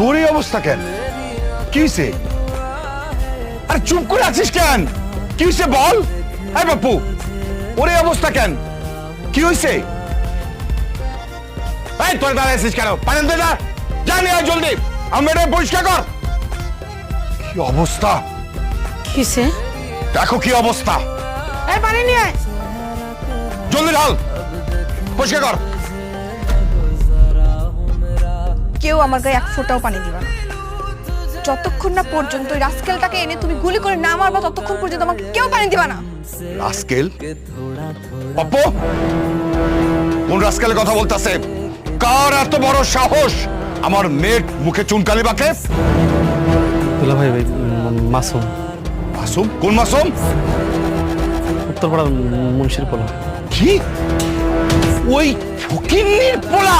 তোর এই অবস্থা কেন? কি হয়েছে? আরে চুপ করে আছিস কেন? কি হয়েছে বল। হ্যাঁ বাপু, ওর এই অবস্থা কেন? কি হয়েছে? এই তোর দাঁড়ায় আছিস কেন? পানি দে না, জানি আর জলদি আমরা এটা পরিষ্কার কর। কি অবস্থা কিসে? দেখো কি অবস্থা। এই পানি নিয়ে আয়। জলদি ঢাল, পরিষ্কার কর। কেউ আমার গায়ে এক ফোঁটাও পানি দিবা না। যতক্ষণ না পর্যন্ত ওই রাস্কেলটাকে এনে তুমি গুলি করে না মারবা ততক্ষণ পর্যন্ত আমাকে কেউ পানি দিবা না। রাস্কেল? অপু, কোন রাস্কেলের কথা বলতাছে? কার এত বড় সাহস আমার মেয়ের মুখে চুনকালি বাকে? দুলা ভাই ভাই মাসুম। মাসুম? কোন মাসুম? উত্তরপাড়ার মুন্সির পোলা। কি? ওই ফকিন্নির পোলা?